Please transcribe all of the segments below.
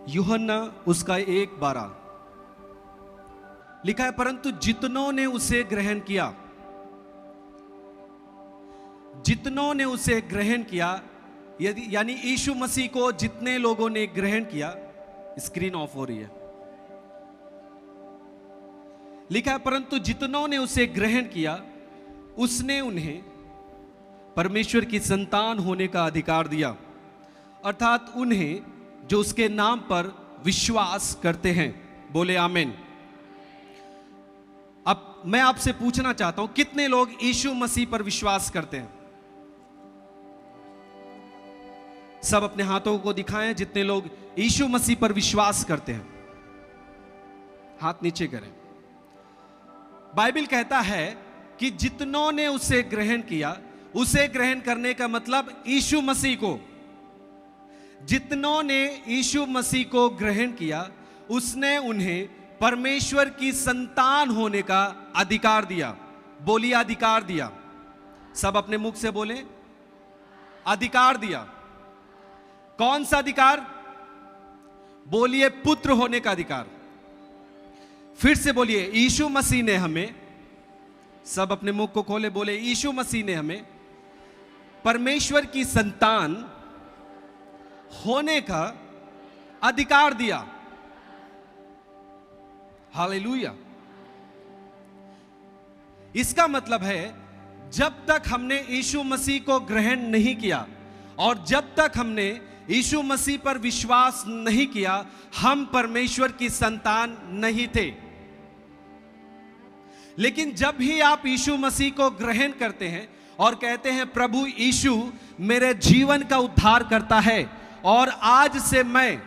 यूहन्ना उसका 1:12 लिखा है, परंतु जितनों ने उसे ग्रहण किया, जितनों ने उसे ग्रहण किया, यदि यानी यीशु मसीह को जितने लोगों ने ग्रहण किया, स्क्रीन ऑफ हो रही है, लिखा है परंतु जितनों ने उसे ग्रहण किया उसने उन्हें परमेश्वर की संतान होने का अधिकार दिया, अर्थात उन्हें जो उसके नाम पर विश्वास करते हैं। बोले आमीन। अब मैं आपसे पूछना चाहता हूं, कितने लोग यीशु मसीह पर विश्वास करते हैं? सब अपने हाथों को दिखाएं जितने लोग यीशु मसीह पर विश्वास करते हैं, हाथ नीचे करें। बाइबल कहता है कि जितनों ने उसे ग्रहण किया, उसे ग्रहण करने का मतलब यीशु मसीह को, जितनों ने यीशु मसीह को ग्रहण किया उसने उन्हें परमेश्वर की संतान होने का अधिकार दिया। बोलिए अधिकार दिया। सब अपने मुख से बोले अधिकार दिया। कौन सा अधिकार? बोलिए पुत्र होने का अधिकार। फिर से बोलिए, यीशु मसीह ने हमें, सब अपने मुख को खोले, बोले यीशु मसीह ने हमें परमेश्वर की संतान होने का अधिकार दिया। हालेलुया। इसका मतलब है जब तक हमने यीशु मसीह को ग्रहण नहीं किया और जब तक हमने यीशु मसीह पर विश्वास नहीं किया, हम परमेश्वर की संतान नहीं थे। लेकिन जब भी आप यीशु मसीह को ग्रहण करते हैं और कहते हैं प्रभु यीशु मेरे जीवन का उद्धार करता है और आज से मैं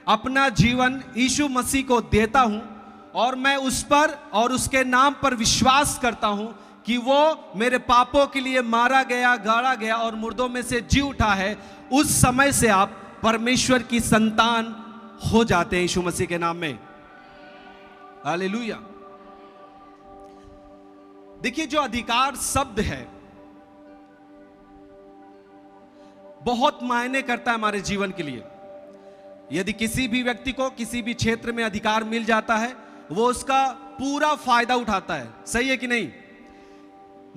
अपना जीवन यीशु मसीह को देता हूं और मैं उस पर और उसके नाम पर विश्वास करता हूं कि वो मेरे पापों के लिए मारा गया, गाड़ा गया और मुर्दों में से जी उठा है, उस समय से आप परमेश्वर की संतान हो जाते हैं यीशु मसीह के नाम में। हालेलुया। देखिए, जो अधिकार शब्द है बहुत मायने करता है हमारे जीवन के लिए। यदि किसी भी व्यक्ति को किसी भी क्षेत्र में अधिकार मिल जाता है, वो उसका पूरा फायदा उठाता है। सही है कि नहीं?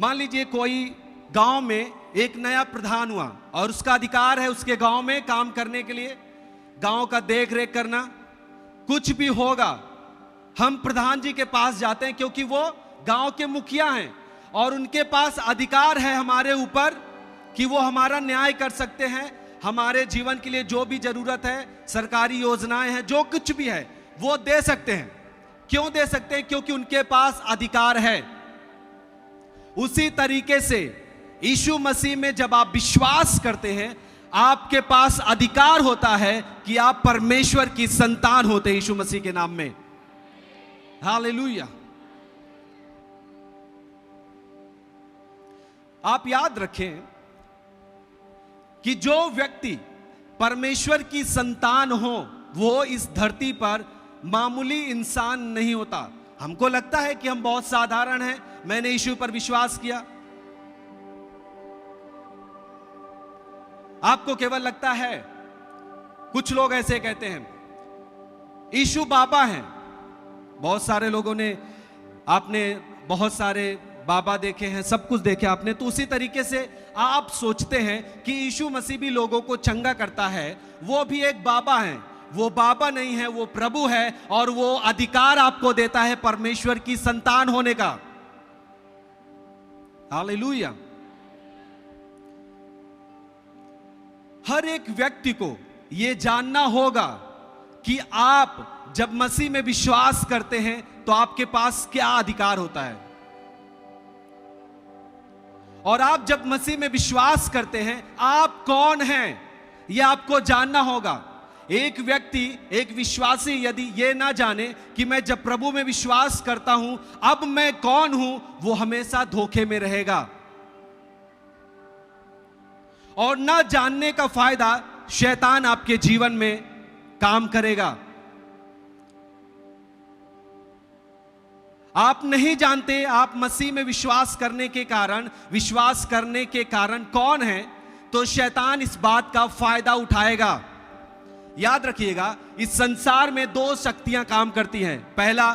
मान लीजिए कोई गांव में एक नया प्रधान हुआ और उसका अधिकार है उसके गांव में काम करने के लिए, गांव का देख रेख करना, कुछ भी होगा हम प्रधान जी के पास जाते हैं क्योंकि वो गांव के मुखिया हैं और उनके पास अधिकार है हमारे ऊपर कि वो हमारा न्याय कर सकते हैं। हमारे जीवन के लिए जो भी जरूरत है, सरकारी योजनाएं हैं, जो कुछ भी है वो दे सकते हैं। क्यों दे सकते हैं? क्योंकि उनके पास अधिकार है। उसी तरीके से यीशु मसीह में जब आप विश्वास करते हैं, आपके पास अधिकार होता है कि आप परमेश्वर की संतान होते हैं यीशु मसीह के नाम में। हालेलुया। आप याद रखें कि जो व्यक्ति परमेश्वर की संतान हो वो इस धरती पर मामूली इंसान नहीं होता। हमको लगता है कि हम बहुत साधारण हैं, मैंने यीशु पर विश्वास किया। आपको केवल लगता है, कुछ लोग ऐसे कहते हैं यीशु बाबा हैं। बहुत सारे लोगों ने, आपने बहुत सारे बाबा देखे हैं, सब कुछ देखे आपने, तो उसी तरीके से आप सोचते हैं कि यीशु मसीह भी लोगों को चंगा करता है, वो भी एक बाबा हैं। वो बाबा नहीं है, वो प्रभु है और वो अधिकार आपको देता है परमेश्वर की संतान होने का। हालेलुया। हर एक व्यक्ति को यह जानना होगा कि आप जब मसीह में विश्वास करते हैं तो आपके पास क्या अधिकार होता है, और आप जब मसीह में विश्वास करते हैं आप कौन हैं यह आपको जानना होगा। एक व्यक्ति, एक विश्वासी यदि यह ना जाने कि मैं जब प्रभु में विश्वास करता हूं अब मैं कौन हूं, वो हमेशा धोखे में रहेगा। और ना जानने का फायदा शैतान आपके जीवन में काम करेगा। आप नहीं जानते आप मसीह में विश्वास करने के कारण कौन है, तो शैतान इस बात का फायदा उठाएगा। याद रखिएगा, इस संसार में दो शक्तियां काम करती हैं। पहला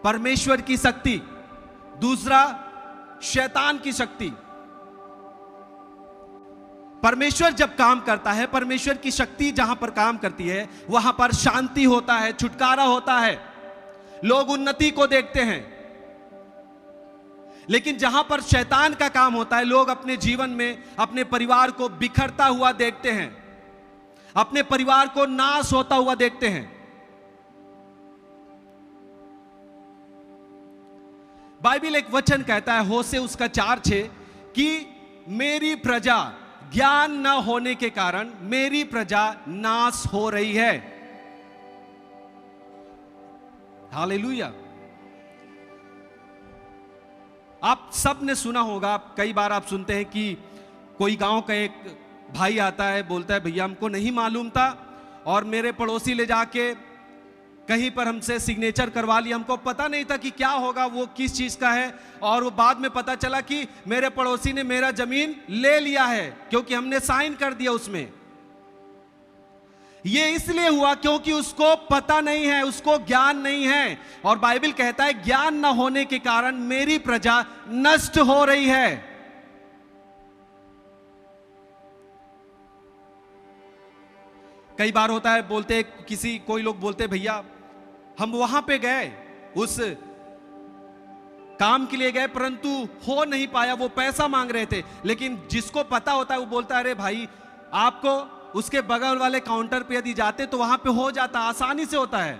परमेश्वर की शक्ति, दूसरा शैतान की शक्ति। परमेश्वर जब काम करता है, परमेश्वर की शक्ति जहां पर काम करती है, वहां पर शांति होता है, छुटकारा होता है, लोग उन्नति को देखते हैं। लेकिन जहां पर शैतान का काम होता है, लोग अपने जीवन में अपने परिवार को बिखरता हुआ देखते हैं, अपने परिवार को नाश होता हुआ देखते हैं। बाइबल एक वचन कहता है, होशे उसका 4:6 कि मेरी प्रजा ज्ञान न होने के कारण मेरी प्रजा नाश हो रही है। हालेलुया। आप सब ने सुना होगा, कई बार आप सुनते हैं कि कोई गांव का एक भाई आता है, बोलता है भैया हमको नहीं मालूम था और मेरे पड़ोसी ले जाके कहीं पर हमसे सिग्नेचर करवा लिया, हमको पता नहीं था कि क्या होगा, वो किस चीज का है, और वो बाद में पता चला कि मेरे पड़ोसी ने मेरा जमीन ले लिया है क्योंकि हमने साइन कर दिया उसमें। ये इसलिए हुआ क्योंकि उसको पता नहीं है, उसको ज्ञान नहीं है। और बाइबल कहता है ज्ञान न होने के कारण मेरी प्रजा नष्ट हो रही है। कई बार होता है, बोलते कोई लोग बोलते भैया हम वहां पे गए, उस काम के लिए गए, परंतु हो नहीं पाया, वो पैसा मांग रहे थे। लेकिन जिसको पता होता है वो बोलता है अरे भाई आपको उसके बगल वाले काउंटर पे यदि जाते तो वहां पे हो जाता, आसानी से होता है।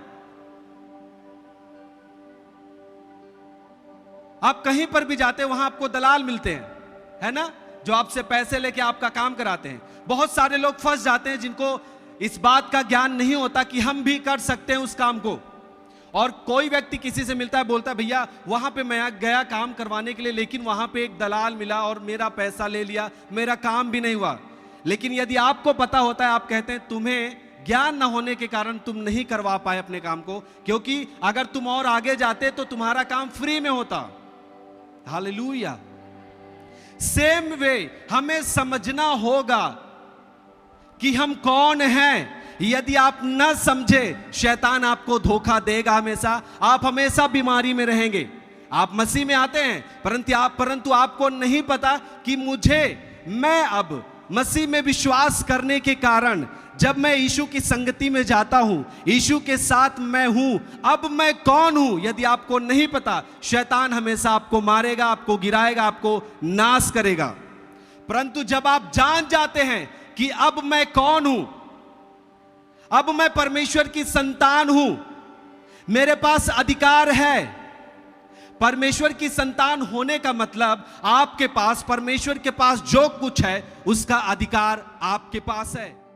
आप कहीं पर भी जाते वहां आपको दलाल मिलते हैं, है ना, जो आपसे पैसे लेके आपका काम कराते हैं। बहुत सारे लोग फंस जाते हैं जिनको इस बात का ज्ञान नहीं होता कि हम भी कर सकते हैं उस काम को। और कोई व्यक्ति किसी से मिलता है, बोलता है भैया वहां पे मैं गया काम करवाने के लिए, लेकिन वहां पे एक दलाल मिला और मेरा पैसा ले लिया, मेरा काम भी नहीं हुआ। लेकिन यदि आपको पता होता है, आप कहते हैं तुम्हें ज्ञान न होने के कारण तुम नहीं करवा पाए अपने काम को, क्योंकि अगर तुम और आगे जाते तो तुम्हारा काम फ्री में होता। हालेलुया। सेम वे हमें समझना होगा कि हम कौन हैं। यदि आप न समझे, शैतान आपको धोखा देगा हमेशा, आप हमेशा बीमारी में रहेंगे। आप मसीह में आते हैं परंतु आपको नहीं पता कि मैं अब मसीह में विश्वास करने के कारण जब मैं यीशु की संगति में जाता हूं, यीशु के साथ मैं हूं, अब मैं कौन हूं। यदि आपको नहीं पता, शैतान हमेशा आपको मारेगा, आपको गिराएगा, आपको नाश करेगा। परंतु जब आप जान जाते हैं कि अब मैं कौन हूं, अब मैं परमेश्वर की संतान हूं, मेरे पास अधिकार है। परमेश्वर की संतान होने का मतलब आपके पास, परमेश्वर के पास जो कुछ है उसका अधिकार आपके पास है।